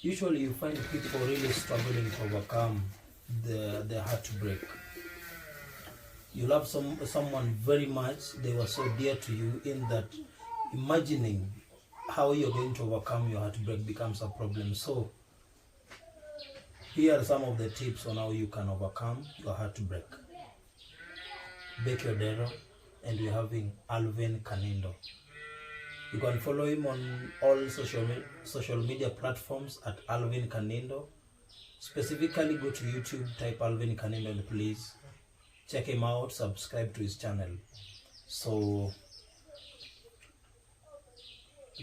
Usually you find people really struggling to overcome the heartbreak. You love someone very much, they were so dear to you, in that imagining how you're going to overcome your heartbreak becomes a problem. So here are some of the tips on how you can overcome your heartbreak. Bake your dero, and we're having Alvin Kanindo. You can follow him on all social media platforms at Alvin Kanindo. Specifically, go to YouTube, type Alvin Kanindo, and please check him out, subscribe to his channel. So,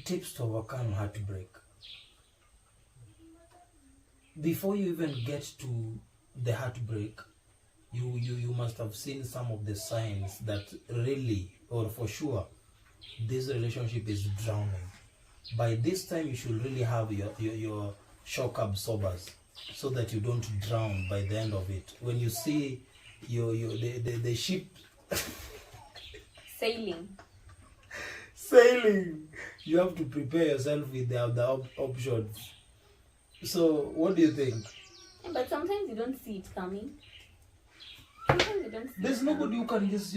tips to overcome heartbreak. Before you even get to the heartbreak, you must have seen some of the signs that really, or for sure, this relationship is drowning. By this time, you should really have your shock absorbers, so that you don't drown by the end of it. When you see the ship sailing, you have to prepare yourself with the other options. So what do you think? But sometimes you don't see it coming. Sometimes you don't see There's nobody who can just,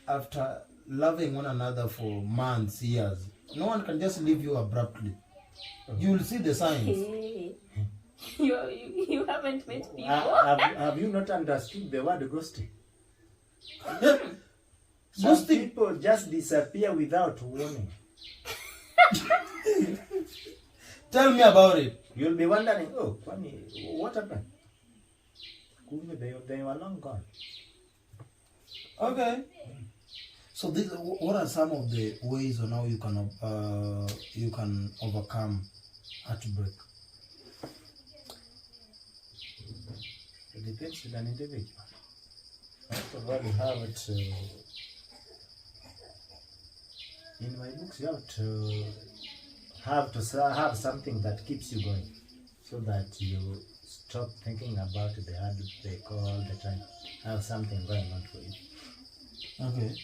after loving one another for months, years, no one can just leave you abruptly. You will see the signs. Hey. You haven't met people. Have you not understood the word ghosting? Some people just disappear without warning. Tell me about it. You'll be wondering, oh, what happened? They were long gone. Okay. So what are some of the ways on how you can overcome heartbreak? It depends on an individual. First of all, you have to, in my books, you have to have something that keeps you going, so that you stop thinking about the heartbreak all the time. Have something going on for you. Okay.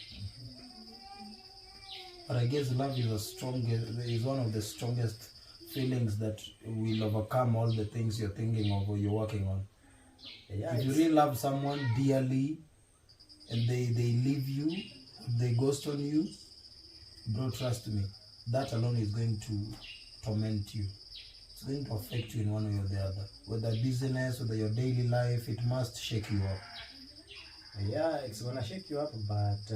But I guess love is one of the strongest feelings that will overcome all the things you're thinking of or you're working on. Yeah, if you really love someone dearly and they leave you, they ghost on you, bro, trust me, that alone is going to torment you. It's going to affect you in one way or the other. Whether business, whether your daily life, it must shake you up. Yeah, it's gonna shake you up, but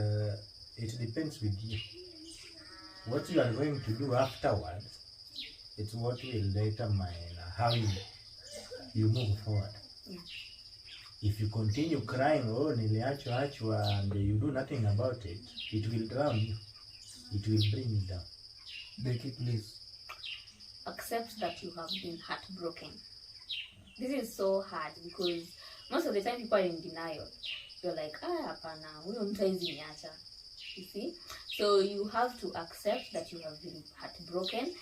it depends with you. What you are going to do afterwards, it's what will determine how you move forward. Yeah. If you continue crying, oh, niliachwa, and you do nothing about it, it will drown you. It will bring you down. Becky, please. Accept that you have been heartbroken. This is so hard because most of the time people are in denial. You're like, hapana, huyo mtu hawezi niacha. You see? So you have to accept that you have been heartbroken,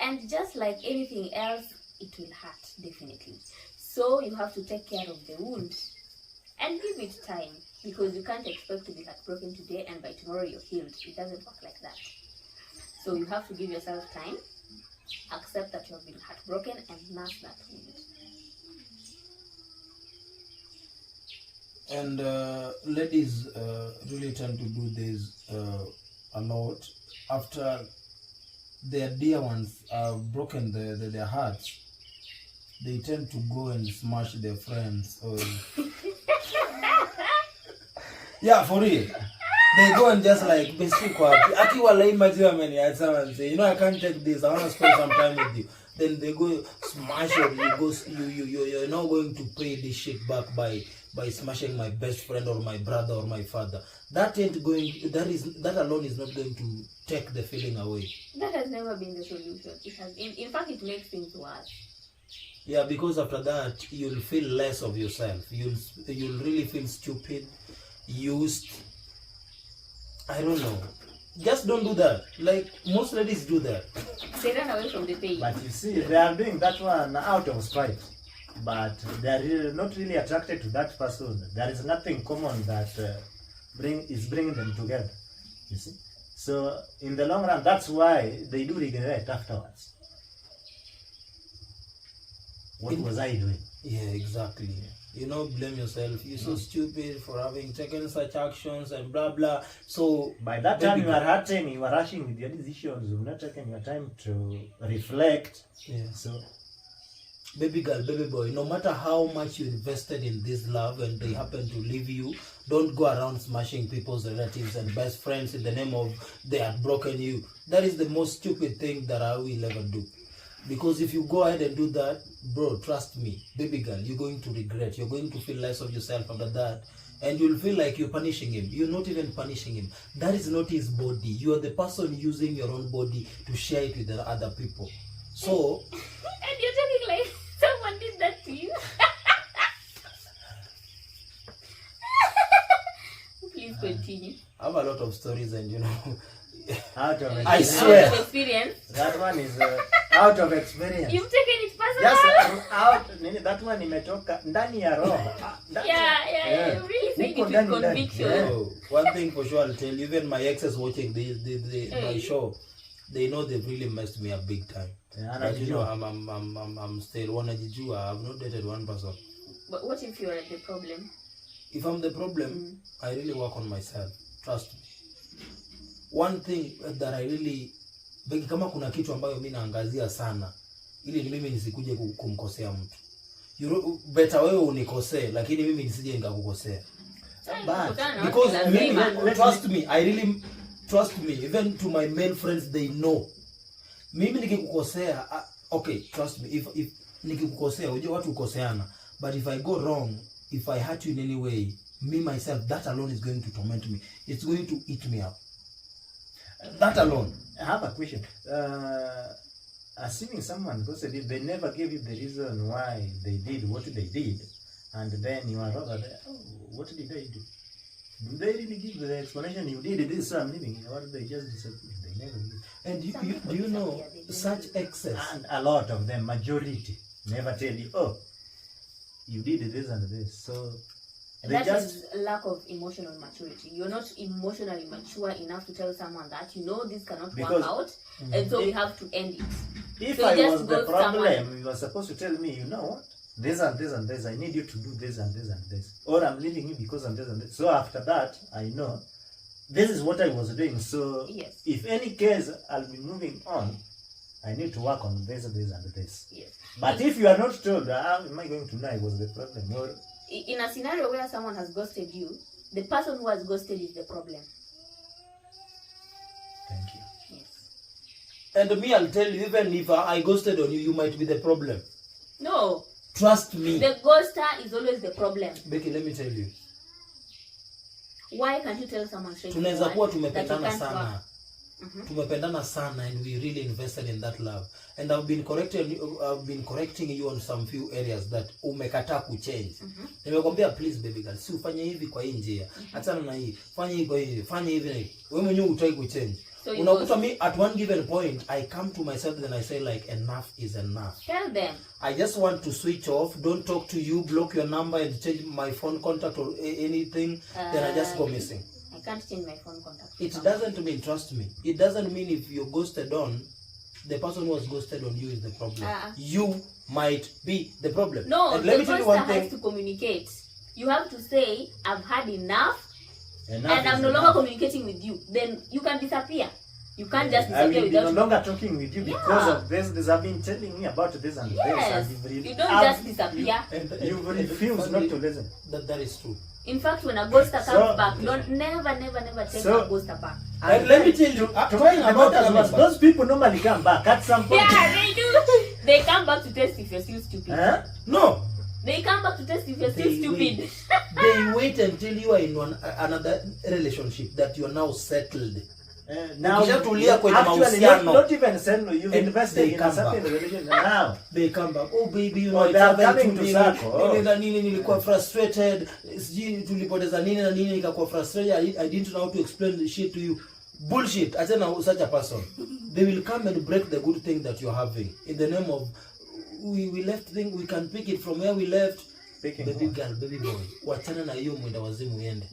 and just like anything else, it will hurt, definitely. So you have to take care of the wound and give it time, because you can't expect to be heartbroken today and by tomorrow you're healed. It doesn't work like that. So you have to give yourself time, accept that you have been heartbroken, and nurse that wound. And ladies really tend to do this a lot. After their dear ones have broken their hearts, they tend to go and smash their friends. Or yeah, for real. They go and just like, I can't take this, I want to spend some time with you. Then they go smash it. You're not going to pay this shit back by smashing my best friend or my brother or my father. That alone is not going to take the feeling away. That has never been the solution. It has, in fact, it makes things worse. Yeah, because after that you'll feel less of yourself. You'll really feel stupid, used. I don't know. Just don't do that. Like most ladies do that. They run away from the pain. But you see, they are doing that one out of spite. But they are really not really attracted to that person. There is nothing common that is bringing them together. You see. So in the long run, that's why they do regret afterwards. What was I doing? Yeah, exactly. You know, blame yourself. You're so stupid for having taken such actions and blah blah. So By that time you are hurting, you are rushing with your decisions, you've not taken your time to reflect. yeah. So Baby girl, baby boy, no matter how much you invested in this love and they happen to leave you, don't go around smashing people's relatives and best friends in the name of they had broken you. That is the most stupid thing that I will ever do. Because if you go ahead and do that, bro, trust me, baby girl, you're going to regret. You're going to feel less of yourself after that. And you'll feel like you're punishing him. You're not even punishing him. That is not his body. You are the person using your own body to share it with the other people. So... And you're talking like someone did that to you. Please continue. I have a lot of stories and, you know... out of I experience. swear. Out of experience. That one is out of experience. You've taken it personal. Yes, out. That one imetoka ndani ya roho. Yeah. You really saying Uko it ndani, with ndani. conviction. Yeah. So, one thing for sure I'll tell you, even my exes watching my show, they know they've really messed me up big time. Yeah, But you know, I'm still wanajijua. I've not dated one person. But what if you're the problem? If I'm the problem, I really work on myself. Trust me. One thing that I really, kama kuna kitu ambayo mimi naangazia sana, ili ni mimi nisikuje kumkosea mtu. Better wewe unikosee, lakini mimi nisije nikakukosea. Because mimi, trust me, I really trust me, even to my male friends, they know. Mimi nikikukosea, okay, trust me, if nikikukosea, unajua watu ukoseana, but if I go wrong, if I hurt you in any way, me myself, that alone is going to torment me. It's going to eat me up. That alone. I have a question. Assuming someone ghosted you, they never gave you the reason why they did what they did, and then you are over there, oh, what did I do? Do they really give the explanation? You did this, so I'm leaving. Or they just disappear? They never give. And do you know, such excess. And a lot of them, majority, never tell you, oh, you did this and this. So they That just is lack of emotional maturity. You're not emotionally mature enough to tell someone that you know this cannot work Because- out, and so we have to end it. if So I just was the ghost problem, someone. you were supposed to tell me, you know what? This and this and this. I need you to do this and this and this. Or I'm leaving you because I'm this and this. So after that, I know this is what I was doing. So Yes. if any case I'll be moving on, I need to work on this, this and this. Yes. But if you are not told, how am I going to know I was the problem? Or In a scenario where someone has ghosted you, the person who has ghosted is the problem. thank you. Yes. And me, I'll tell you, even if I ghosted on you, you might be the problem. No, Trust me. the ghoster is always the problem. Becky, let me tell you. Why can't you tell someone straight Tunaweza kuwa that you tumependana can't sana. work? Tumependana sana and we really invested in that love. And I've been correcting you on some few areas that umekataa kuchange. Nimekwambia please baby girl, si ufanye hivi kwa hii njia. Achana na hii. Fanya hivi kwa hii, fanya hivi na hivi. Wewe mwenyewe hutaki kuchange. So you Unakuta me at one given point I come to myself and I say like enough is enough. Tell them. I just want to switch off, don't talk to you, block your number and change my phone contact or anything, then I just go missing. I can't change my phone contact. It doesn't mean, trust me, it doesn't mean if you're ghosted on, the person who was ghosted on you is the problem. You might be the problem. No, and let me the tell you ghoster one has thing. to communicate. You have to say, I've had enough, Enough and is I'm no enough. longer communicating with you. Then you can disappear. You can't just I disappear will be no without... longer talking with you because of this. Have been telling me about this and Yes, this. And you don't just disappear. You refuse not to listen. That is true. In fact, when a ghoster So- comes back, don't never take So- a ghoster back. And let me tell you, talking about that, those people normally come back at some point. Yeah, they do. They come back to test if you're still stupid. Huh? no, They come back to test if you're still They stupid. wait. They wait until you are in another relationship that you are now settled. Now, Ukishatulia kwenye actually, mahusiano. not even settle. You've And invested they in a come certain back. relationship now. They come back, oh baby, you know, Oh, it's they are happened coming to to me. circle. Nini na nini nilikuwa frustrated, sijui tulipoteza nini na nini nikakuwa frustrated. I didn't know how to explain the shit to you. Bullshit. Achana such a person. They will come and break the good thing that you're having in the name of we left thing, we can pick it from where we left. Speaking Baby of- girl, baby boy, wachana na hiyo mwenda wazimu uende.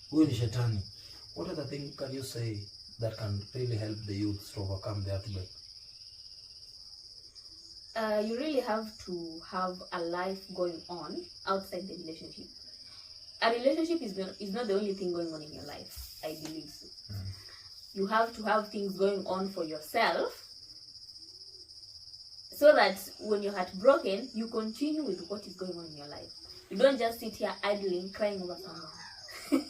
Huyo ni shetani. What other thing can you say that can really help the youth to overcome their heartbreak? You really have to have a life going on outside the relationship. A relationship is not the only thing going on in your life, I believe so. You have to have things going on for yourself, so that when you're heartbroken, you continue with what is going on in your life. You don't just sit here idling, crying over someone.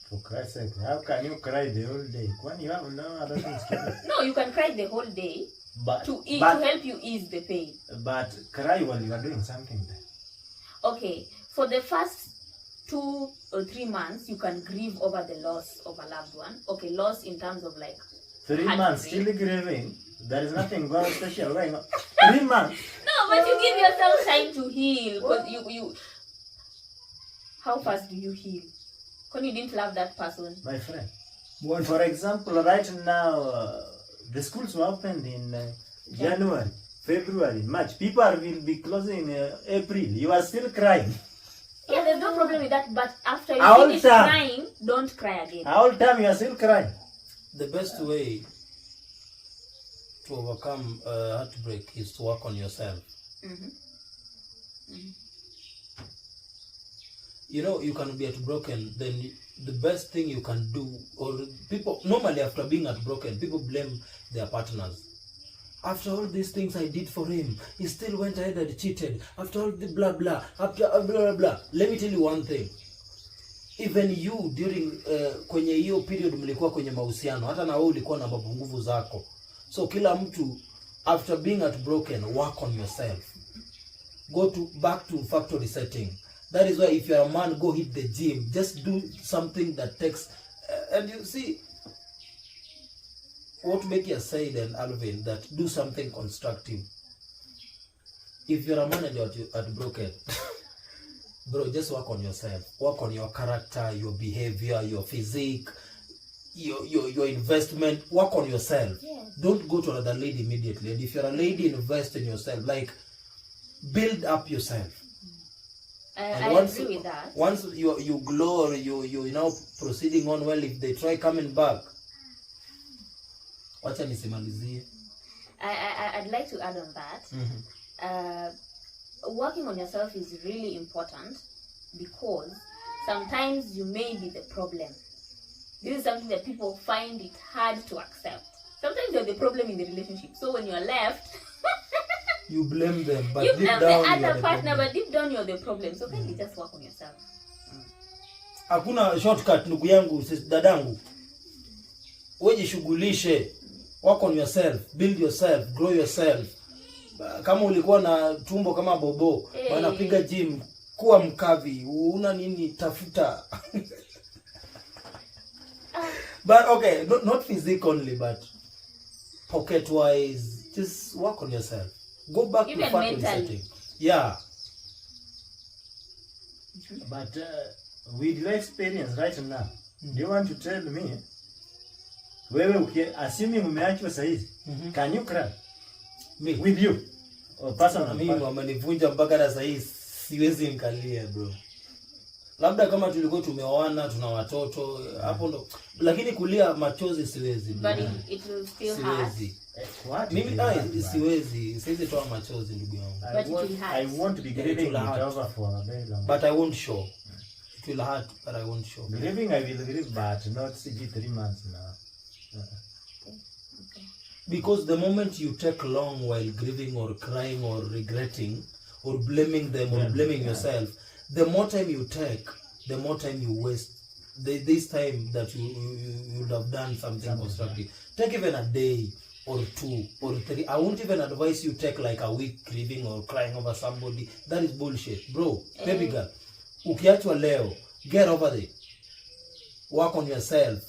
For Christ's sake, how can you cry the whole day when you have no other things to do? No, you can cry the whole day But, to but, help you ease the pain. but cry while you are doing something there. Okay, for the first 2 or 3 months, you can grieve over the loss of a loved one. Okay, loss in terms of like 3 heartbreak. months still grieving. There is nothing going special going on. 3 months. No, but you give yourself time to heal, because you. How fast do you heal? When you didn't love that person. My friend. For example, right now, the schools were opened in January, February, March. People will be closing April. You are still crying. Yeah, there's no problem with that, but after you All finish time. crying, don't cry again. All time you are still crying. The best way to overcome heartbreak is to work on yourself. You know, you can be heartbroken, then the best thing you can do, or people, normally after being heartbroken, people blame their partners. After all these things I did for him, he still went ahead and cheated. After all the blah blah, after blah blah blah. Let me tell you one thing. Even you during kwenye hiyo period mlikuwa kwenye mahusiano, hata na wewe ulikuwa na mapungufu zako. So kila mtu after being heartbroken, work on yourself. Go back to factory setting. That is why if you are a man, go hit the gym. Just do something that takes and you see what Becky has said, and Alvin, that do something constructive. If you're a man and you're heartbroken, bro, just work on yourself. Work on your character, your behavior, your physique, your investment. Work on yourself. Yes. Don't go to another lady immediately. And if you're a lady, invest in yourself. Like, build up yourself. I once, agree with that. Once you glow, or you now proceeding on well, if they try coming back, wacha nisimalizie. I'd like to add on that. Working on yourself is really important, because sometimes you may be the problem. This is something that people find it hard to accept. Sometimes you're the problem in the relationship. So when you're left, you blame them, but you deep blame down the you are other the partner, problem. but deep down you're the problem. So kindly just work on yourself. Hakuna shortcut, ndugu yangu, dadangu. Wewe jishughulishe. Work on yourself, build yourself, grow yourself. Kama ulikuwa na tumbo kama bobo, wanapiga gym, kuwa mkavi, una nini, tafuta. But okay, not physique only, but pocket wise, just work on yourself. Go back Even to factory mentally. setting. Yeah. But with your experience right now, do you want to tell me, wewe assuming umeachwa saizi, can you cry? Me? With you? Or personal? Mimi wamenivunja mpaka na sasa siwezi nikalia, bro. Labda kama tulikuwa tumeoana, tuna watoto, hapo ndo. Lakini kulia machozi siwezi. But it will still hurt. What? Mimi siwezi toa machozi, ndugu yangu. I want to be grieving it over for a very long. But I won't show. It will hurt, but I won't show. Grieving, I will grieve, but not 3 months now. Okay. Because the moment you take long while grieving or crying or regretting or blaming them or blaming yourself, the more time you take, the more time you waste. This time that you would have done something constructive. Take even a day or 2 or 3. I won't even advise you take like a week grieving or crying over somebody. That is bullshit. Bro, baby girl, ukiachwa leo, get over it. Work on yourself.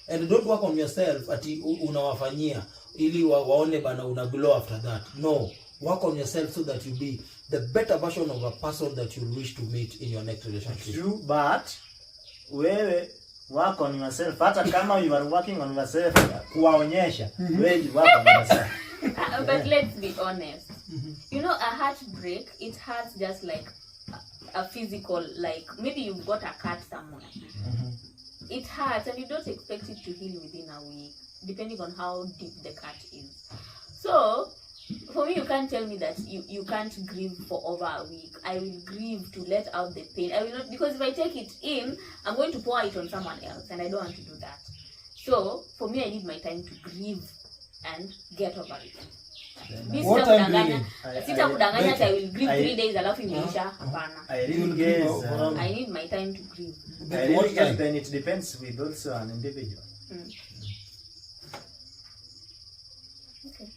And don't work on yourself ati unawafanyia ili waone bana una glow after that. No. Work on yourself so that you be the better version of a person that you wish to meet in your next relationship. True, but wewe work on yourself. Hata kama you are working on yourself, kuwaonyesha, wewe work on yourself. But let's be honest. You know, a heartbreak, it hurts just like a physical, like maybe you've got a cut somewhere. It hurts and you don't expect it to heal within a week, depending on how deep the cut is. So, for me, you can't tell me that you can't grieve for over a week. I will grieve to let out the pain. I will not, because if I take it in, I'm going to pour it on someone else, and I don't want to do that. So for me, I need my time to grieve and get over it. Mi What time do you need? sitakudanganya that I will grieve 3 days alafu imeisha. Hapana. I really guess. I need my time to grieve. I really guess then it depends with also an individual. Okay.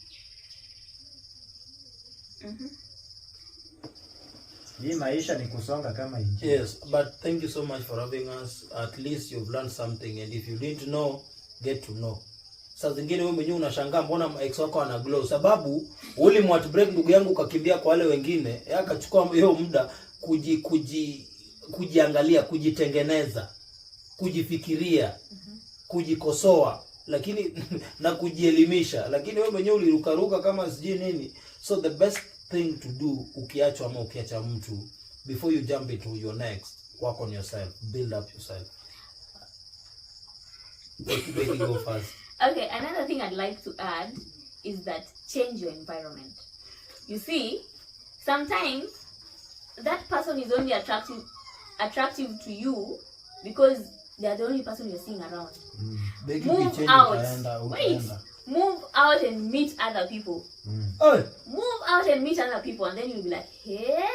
Hii maisha ni kusonga kama injini. Yes, but thank you so much for having us. At least you've learned something, and if you didn't know, get to know. Sasa zingine wewe mwenyewe unashangaa mbona ex wako ana glow, sababu ulimwat break ndugu yangu ukakimbia kwa wale wengine, akachukua hiyo muda kujiangalia, kujitengeneza, kujifikiria, kujikosoa, lakini na kujielimisha, lakini wewe mwenyewe ulirukaruka kama sijui nini. So the best thing to do ukiachwa ama ukiacha mtu, before you jump into your next, work on yourself, build up yourself. Baby, go first. Okay, another thing I'd like to add is that change your environment. You see, sometimes that person is only attractive to you because they are the only person you're seeing around. Move out. Move out and meet other people. Move out and meet other people, and then you'll be like, hey,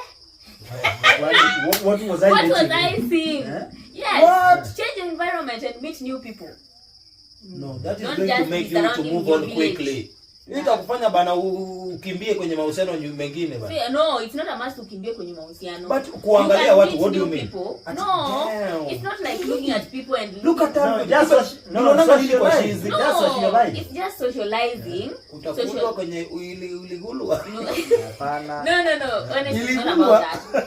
what was I seeing? Huh? Yes. What? Change your environment and meet new people. No, that is Don't going just to make be you to surrounding move your on village. quickly. Itakufanya bana ukimbie kwenye mahusiano mengine bana. See, no, it's not a must ukimbie kwenye mahusiano. But kuangalia watu, what do you mean? No, Damn. it's not like looking at people and Look at them. No, just socializing. no, Just socializing. it's just socializing. Utakulwa kwenye uligulwa. Hapana. No. Honestly, it's not about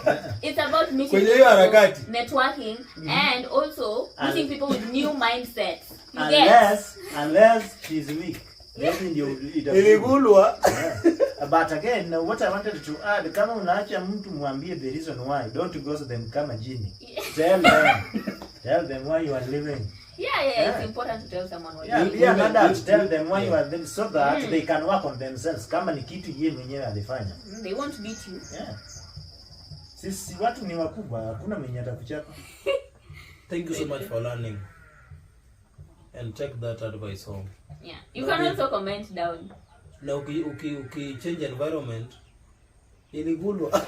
that. It's about meeting Kwenye hiyo harakati. networking, and also meeting people with new mindsets. You get? Unless she's weak. Then you Iligulwa. But again, what I wanted to add, kama unaacha mtu mwambie the reason why. Don't go to them kama jini. Tell them why you are living. Yeah, it's important to tell someone what Be an adult, tell them why you are living so that they can work on themselves. Kama ni kitu yeye mwenyewe alifanya. they won't beat you. Yeah. Sisi watu ni wakubwa, hakuna mwenye atakuchapa. Thank you so much for learning. And take that advice home. Yeah. You can also comment down. Na uki change environment iligulwa.